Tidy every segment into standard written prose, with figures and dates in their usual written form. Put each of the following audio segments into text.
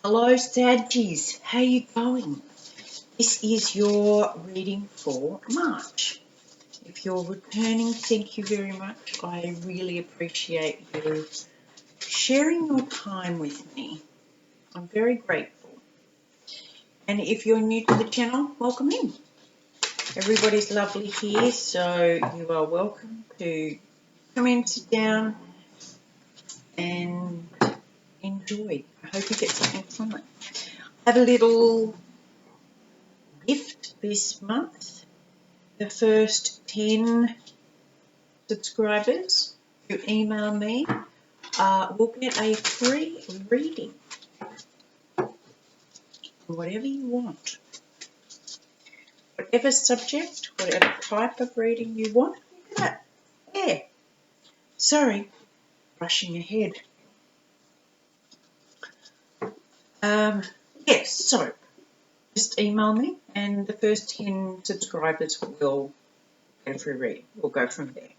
Hello Saggies, how you going? This is your reading for March. If you're returning, thank you very much. I really appreciate you sharing your time with me. I'm very grateful. And if you're new to the channel, welcome in. Everybody's lovely here, so you are welcome to come in, sit down and enjoy. I hope you get something from it. I have a little gift this month. The first 10 subscribers who email me will get a free reading. Whatever you want. Whatever subject, whatever type of reading you want, you get it. Yeah. Sorry, rushing ahead. Yes, so just email me and the first 10 subscribers will get a free reading. We'll go from there.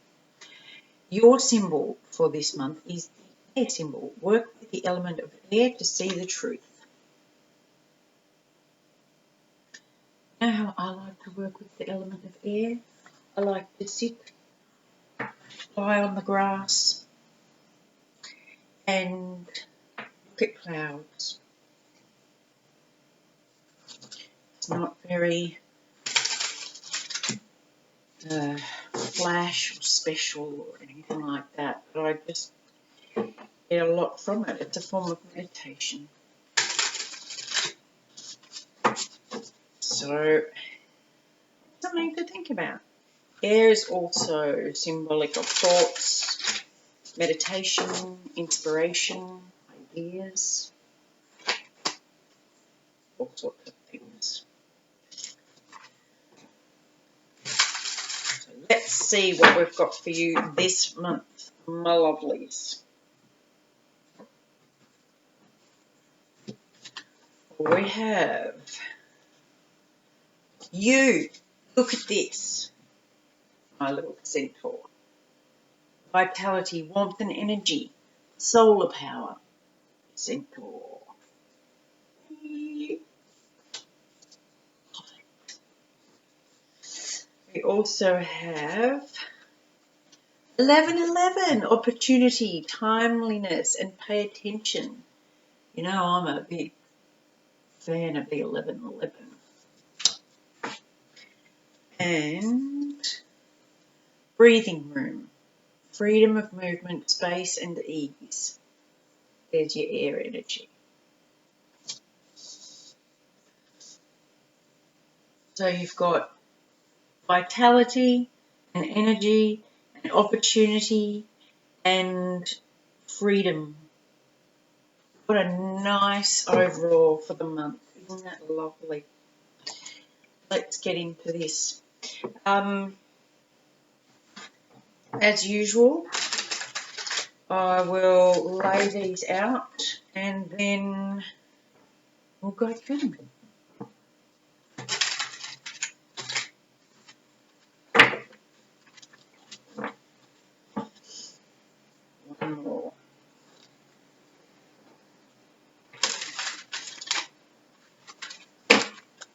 Your symbol for this month is the air symbol. Work with the element of air to see the truth. You know how I like to work with the element of air? I like to sit, lie on the grass and look at clouds. It's not very flash or special or anything like that, but I just get a lot from it. It's a form of meditation. So, something to think about. Air is also symbolic of thoughts, meditation, inspiration, ideas, all sorts of things. So let's see what we've got for you this month, my lovelies. We have you. Look at this, my little centaur. Vitality, warmth and energy, solar power, centaur. We also have 1111, opportunity, timeliness, and pay attention. You know, I'm a big fan of the 1111. And breathing room, freedom of movement, space, and ease. There's your air energy. So you've got vitality and energy and opportunity and freedom. What a nice overall for the month. Isn't that lovely? Let's get into this. As usual, I will lay these out and then we'll go through them. One more.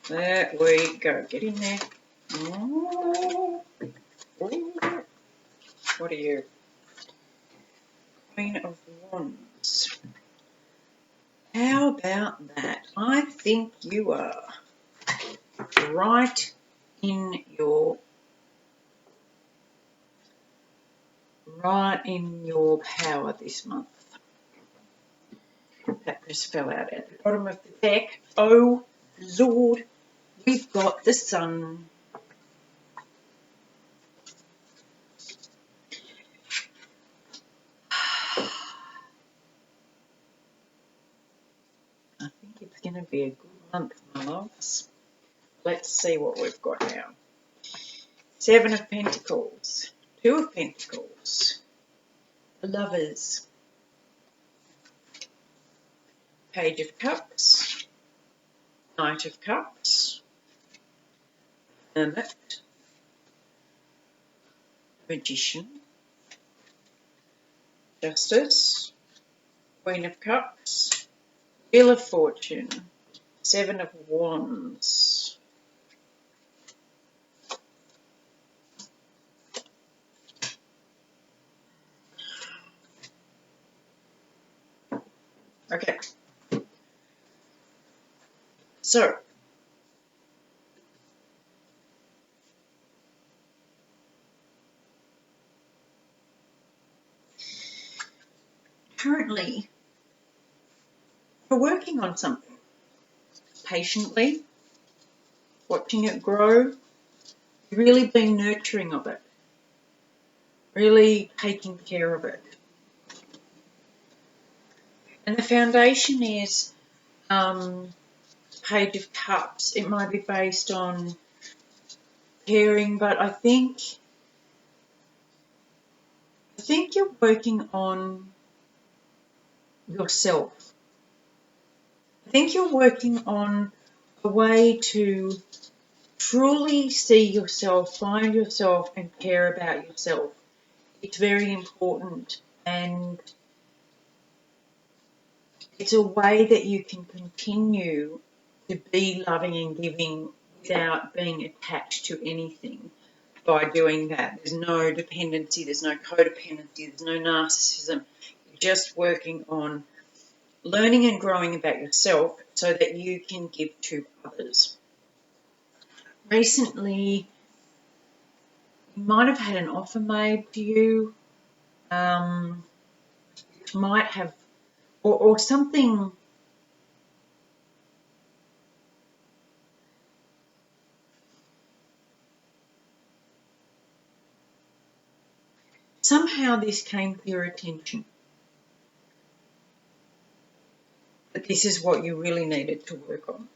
There we go. Get in there. What are you? Queen of Wands. How about that? I think you are right in your power this month. That just fell out at the bottom of the deck. Oh Lord, we've got the sun. I think it's going to be a good month, my loves. Let's see what we've got now. 7 of Pentacles, 2 of Pentacles, the Lovers, Page of Cups, Knight of Cups, Hermit, Magician, Justice, Queen of Cups, Wheel of Fortune, 7 of Wands. Okay. So, currently, we're working on something patiently, watching it grow, really being nurturing of it, really taking care of it. And the foundation is Page of Cups. It might be based on caring, but I think you're working on yourself. I think you're working on a way to truly see yourself, find yourself, and care about yourself. It's very important, and it's a way that you can continue to be loving and giving without being attached to anything by doing that. There's no dependency, there's no codependency, there's no narcissism. You're just working on learning and growing about yourself so that you can give to others. Recently, you might have had an offer made to you, which might have, or something. Somehow this came to your attention, that this is what you really needed to work on.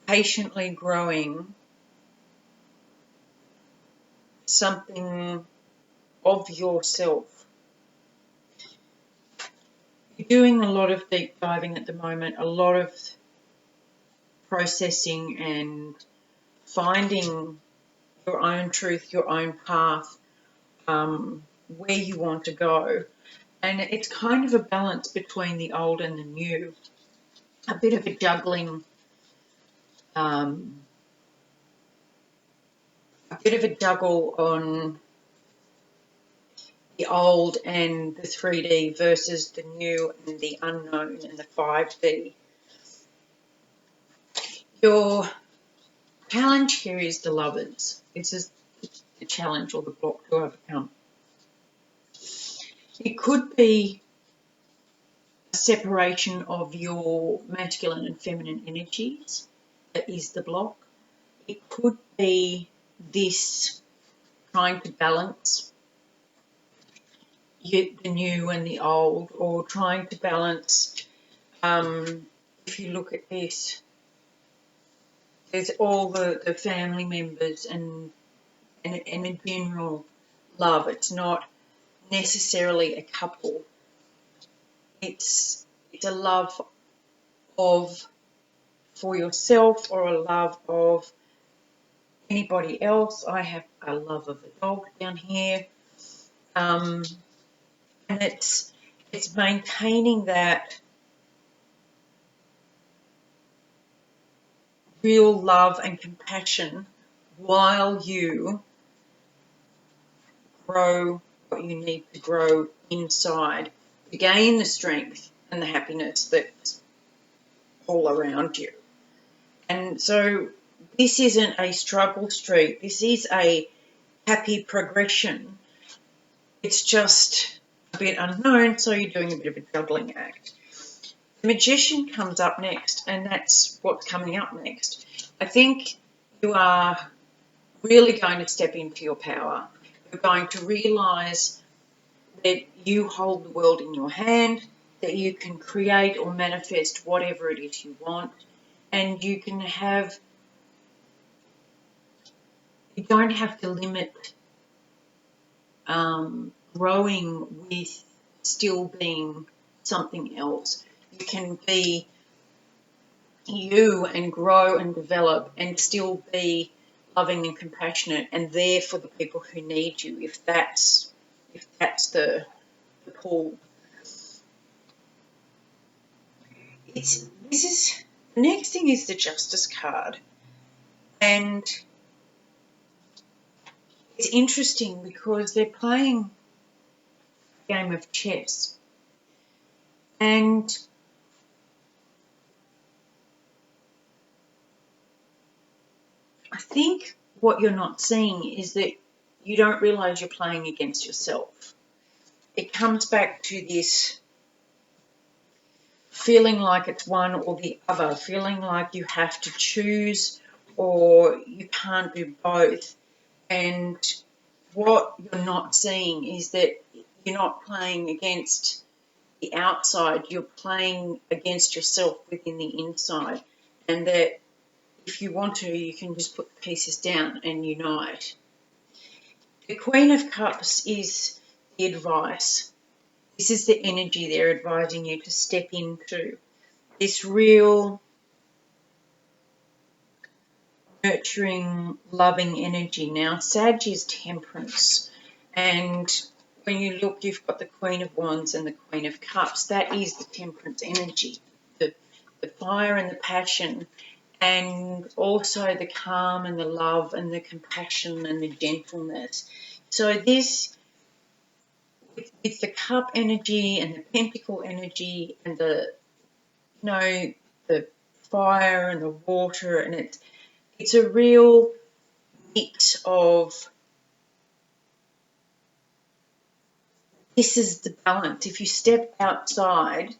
Patiently growing something of yourself. You're doing a lot of deep diving at the moment, a lot of processing and finding your own truth, your own path, where you want to go. And it's kind of a balance between the old and the new, a bit of a juggling, a bit of a juggle on the old and the 3D versus the new and the unknown and the 5D. Your challenge here is the Lovers. This is the challenge or the block to overcome. It could be a separation of your masculine and feminine energies that is the block. It could be this trying to balance the new and the old, or trying to balance, if you look at this, there's all the family members and a general love. It's not necessarily a couple. It's a love for yourself, or a love of anybody else. I have a love of a dog down here, and it's maintaining that real love and compassion while you grow what you need to grow inside to gain the strength and the happiness that's all around you. And so this isn't a struggle street. This is a happy progression. It's just a bit unknown, so you're doing a bit of a juggling act. The Magician comes up next, and that's what's coming up next. I think you are really going to step into your power. You're going to realise that you hold the world in your hand, that you can create or manifest whatever it is you want, and you can have, you don't have to limit growing with still being something else. You can be you and grow and develop and still be loving and compassionate and there for the people who need you, if that's the pull. The next thing is the Justice card, and it's interesting because they're playing a game of chess, and I think what you're not seeing is that you don't realize you're playing against yourself. It comes back to this feeling like it's one or the other, feeling like you have to choose or you can't do both. And what you're not seeing is that you're not playing against the outside, you're playing against yourself within the inside. And that if you want to, you can just put the pieces down and unite. The Queen of Cups is the advice. This is the energy they're advising you to step into. This real nurturing, loving energy. Now, Sag is temperance. And when you look, you've got the Queen of Wands and the Queen of Cups. That is the temperance energy, the fire and the passion, and also the calm and the love and the compassion and the gentleness. So this, with the cup energy and the pentacle energy and the fire and the water, and it's a real mix of, this is the balance. If you step outside,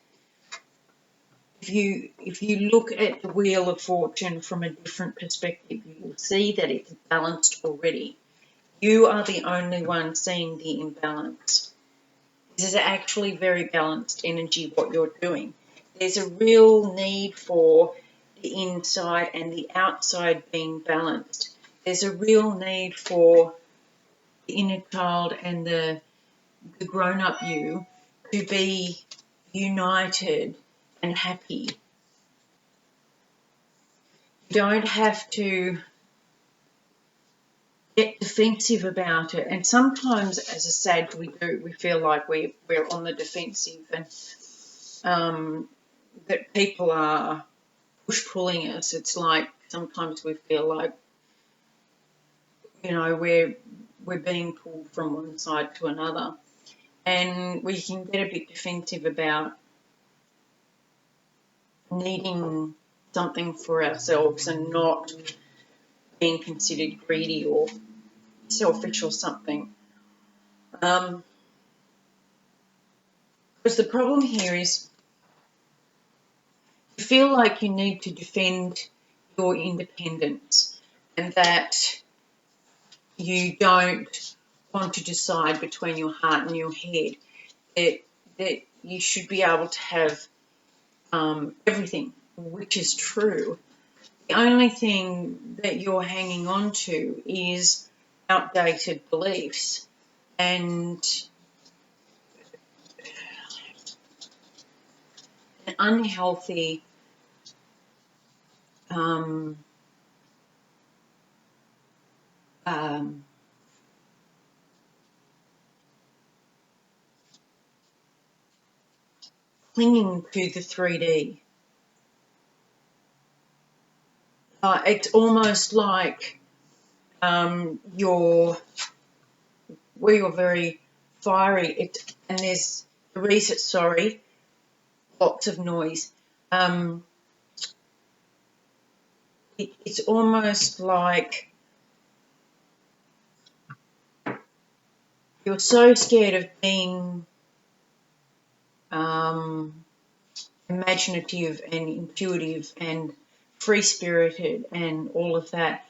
if you look at the Wheel of Fortune from a different perspective, you will see that it's balanced already. You are the only one seeing the imbalance. This is actually very balanced energy, what you're doing. There's a real need for the inside and the outside being balanced. There's a real need for the inner child and the grown-up you to be united and happy. You don't have to get defensive about it. And sometimes as a Sag we feel like we're on the defensive, and that people are push-pulling us. It's like sometimes we feel like, we're being pulled from one side to another. And we can get a bit defensive about needing something for ourselves and not being considered greedy or selfish or something. Because the problem here is you feel like you need to defend your independence and that you don't want to decide between your heart and your head, that you should be able to have everything, which is true. The only thing that you're hanging on to is outdated beliefs and an unhealthy clinging to the 3D. It's almost like you're very fiery. And there's the reason, sorry, lots of noise. It's almost like you're so scared of being imaginative and intuitive and free-spirited and all of that,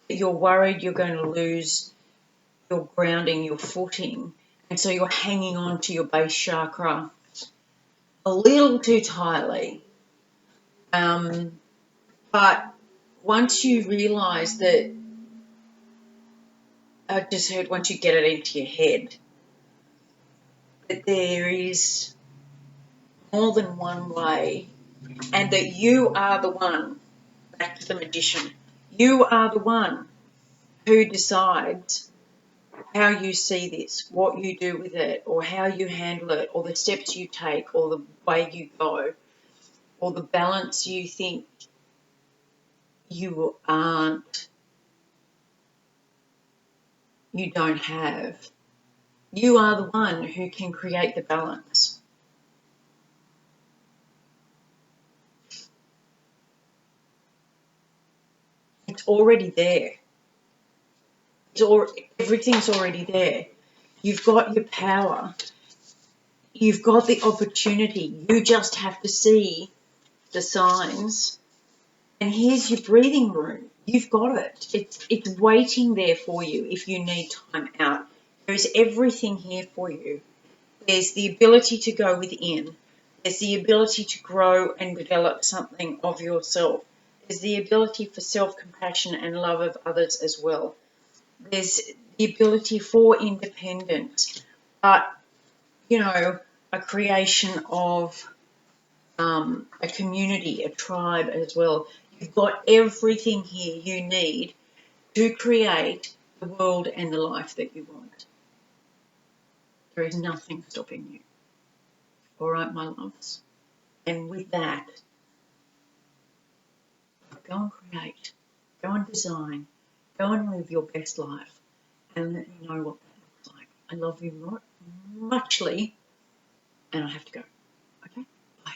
that you're worried you're going to lose your grounding, your footing, and so you're hanging on to your base chakra a little too tightly. But once you realise that, I just heard, once you get it into your head, that there is more than one way, and that you are the one, back to the Magician, you are the one who decides how you see this, what you do with it, or how you handle it, or the steps you take, or the way you go, or the balance you think you aren't, you don't have. You are the one who can create the balance. It's already there. Everything's already there. You've got your power. You've got the opportunity. You just have to see the signs. And here's your breathing room. You've got it. It's waiting there for you if you need time out. There's everything here for you. There's the ability to go within. There's the ability to grow and develop something of yourself. There's the ability for self-compassion and love of others as well. There's the ability for independence, but, you know, a creation of a community, a tribe as well. You've got everything here you need to create the world and the life that you want. There is nothing stopping you. All right, my loves. And with that, go and create, go and design, go and live your best life, and let me know what that looks like. I love you muchly, and I have to go. Okay? Bye.